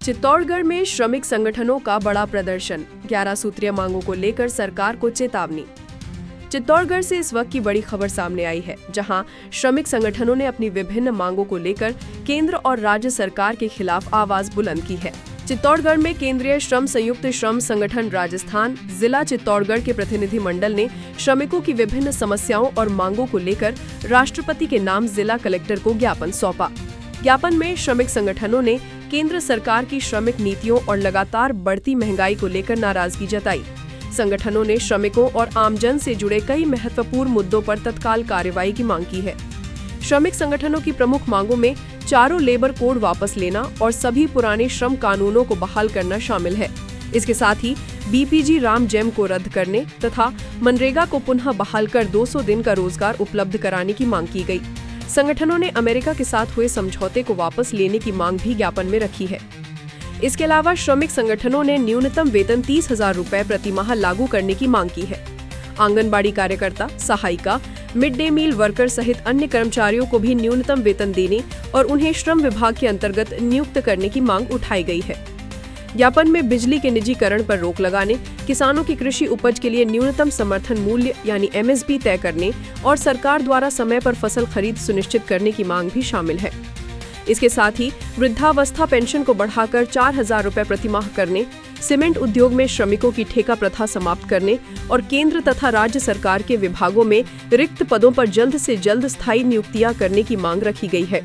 चित्तौड़गढ़ में श्रमिक संगठनों का बड़ा प्रदर्शन, 11 सूत्रीय मांगों को लेकर सरकार को चेतावनी। चित्तौड़गढ़ से इस वक्त की बड़ी खबर सामने आई है, जहां श्रमिक संगठनों ने अपनी विभिन्न मांगों को लेकर केंद्र और राज्य सरकार के खिलाफ आवाज बुलंद की है। चित्तौड़गढ़ में केंद्रीय श्रम संयुक्त श्रम संगठन राजस्थान जिला चित्तौड़गढ़ के प्रतिनिधि मंडल ने श्रमिकों की विभिन्न समस्याओं और मांगों को लेकर राष्ट्रपति के नाम जिला कलेक्टर को ज्ञापन सौंपा। ज्ञापन में श्रमिक संगठनों ने केंद्र सरकार की श्रमिक नीतियों और लगातार बढ़ती महंगाई को लेकर नाराजगी जताई। संगठनों ने श्रमिकों और आमजन से जुड़े कई महत्वपूर्ण मुद्दों पर तत्काल कार्रवाई की मांग की है। श्रमिक संगठनों की प्रमुख मांगों में चारों लेबर कोड वापस लेना और सभी पुराने श्रम कानूनों को बहाल करना शामिल है। इसके साथ ही बीपीजी राम जेम को रद्द करने तथा मनरेगा को पुनः बहाल कर 200 दिन का रोजगार उपलब्ध कराने की मांग की गई। संगठनों ने अमेरिका के साथ हुए समझौते को वापस लेने की मांग भी ज्ञापन में रखी है। इसके अलावा श्रमिक संगठनों ने न्यूनतम वेतन 30,000 रुपए प्रति माह लागू करने की मांग की है। आंगनबाड़ी कार्यकर्ता, सहायिका, मिड डे मील वर्कर सहित अन्य कर्मचारियों को भी न्यूनतम वेतन देने और उन्हें श्रम विभाग के अंतर्गत नियुक्त करने की मांग उठाई गई है। ज्ञापन में बिजली के निजीकरण पर रोक लगाने, किसानों की कृषि उपज के लिए न्यूनतम समर्थन मूल्य यानी MSP तय करने और सरकार द्वारा समय पर फसल खरीद सुनिश्चित करने की मांग भी शामिल है। इसके साथ ही वृद्धावस्था पेंशन को बढ़ाकर 4,000 रुपए प्रति माह करने, सीमेंट उद्योग में श्रमिकों की ठेका प्रथा समाप्त करने और केंद्र तथा राज्य सरकार के विभागों में रिक्त पदों पर जल्द से जल्द स्थायी नियुक्तियां करने की मांग रखी गई है।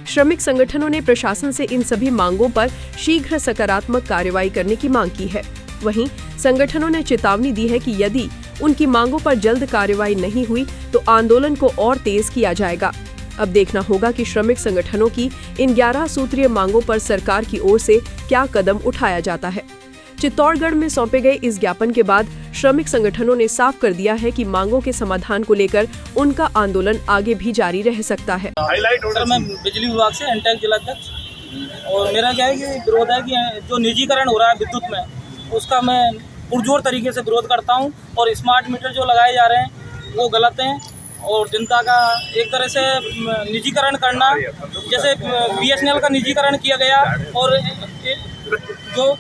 श्रमिक संगठनों ने प्रशासन से इन सभी मांगों पर शीघ्र सकारात्मक कार्रवाई करने की मांग की है। वहीं संगठनों ने चेतावनी दी है कि यदि उनकी मांगों पर जल्द कार्रवाई नहीं हुई तो आंदोलन को और तेज किया जाएगा। अब देखना होगा कि श्रमिक संगठनों की इन 11 सूत्रीय मांगों पर सरकार की ओर से क्या कदम उठाया जाता है। चित्तौड़गढ़ में सौंपे गए इस ज्ञापन के बाद श्रमिक संगठनों ने साफ कर दिया है कि मांगों के समाधान को लेकर उनका आंदोलन आगे भी जारी रह सकता है। सर, मैं बिजली विभाग से एंटेक जिला अध्यक्ष, और मेरा क्या है कि विरोध है कि जो निजीकरण हो रहा है विद्युत में, उसका मैं पुरजोर तरीके से विरोध करता हूं। और स्मार्ट मीटर जो लगाए जा रहे हैं वो गलत हैं और जनता का एक तरह से निजीकरण करना, जैसे BSNL का निजीकरण किया गया और जो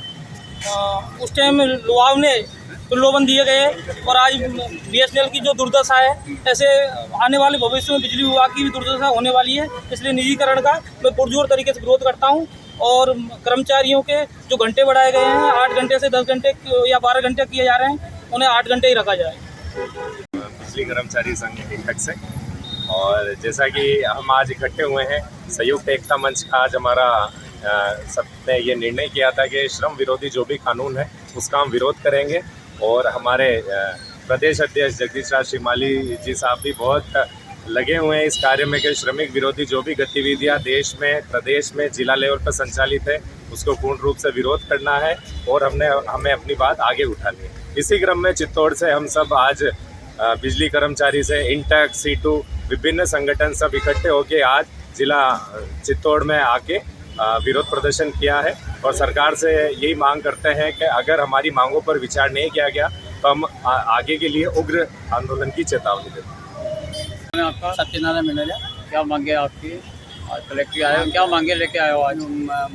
उस टाइम लुभावने प्रलोभन दिए गए और आज BSNL की जो दुर्दशा है, ऐसे आने वाले भविष्य में बिजली विभाग की भी दुर्दशा होने वाली है। इसलिए निजीकरण का मैं पुरजोर तरीके से विरोध करता हूं और कर्मचारियों के जो घंटे बढ़ाए गए हैं 8 घंटे से 10 घंटे या 12 घंटे किए जा रहे हैं, उन्हें 8 घंटे ही रखा जाए। बिजली कर्मचारी संघ इंटक से, और जैसा कि हम आज इकट्ठे हुए हैं, संयुक्त एकता मंच का आज हमारा सबने ये निर्णय किया था कि श्रम विरोधी जो भी कानून है उसका हम विरोध करेंगे। और हमारे प्रदेश अध्यक्ष जगदीश राज श्रीमाली जी साहब भी बहुत लगे हुए हैं इस कार्य में कि श्रमिक विरोधी जो भी गतिविधियां देश में, प्रदेश में, जिला लेवल पर संचालित है उसको पूर्ण रूप से विरोध करना है और हमें अपनी बात आगे उठानी है। इसी क्रम में चित्तौड़ से हम सब आज बिजली कर्मचारी से इंटक, C2 विभिन्न संगठन सब इकट्ठे होकर आज जिला चित्तौड़ में आके विरोध प्रदर्शन किया है और सरकार से यही मांग करते हैं कि अगर हमारी मांगों पर विचार नहीं किया गया तो हम आगे के लिए उग्र आंदोलन की चेतावनी देते हैं। मैं आपका सत्यनारायण मिनरिया, क्या मांगे आपकी? आज कलेक्टर आए, क्या मांगे लेके आए हो आज?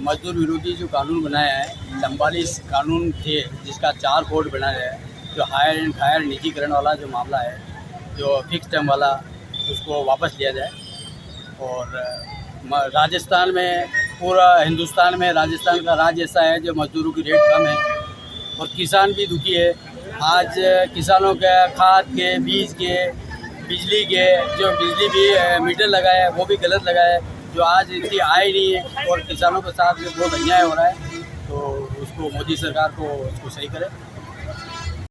मजदूर विरोधी जो कानून बनाया है, 44 कानून थे जिसका 4 कोड बनाया है, जो हायर एंड फायर निजीकरण वाला जो मामला है, जो फिक्स टर्म वाला, उसको वापस लिया जाए। और राजस्थान में, पूरा हिंदुस्तान में राजस्थान का राज्य ऐसा है जो मजदूरों की रेट कम है और किसान भी दुखी है। आज किसानों के खाद के, बीज के, बिजली के, जो बिजली भी मीटर लगाया है वो भी गलत लगाया है, जो आज इनकी आय नहीं है और किसानों के साथ बहुत अन्याय हो रहा है। तो उसको मोदी सरकार को उसको सही करे।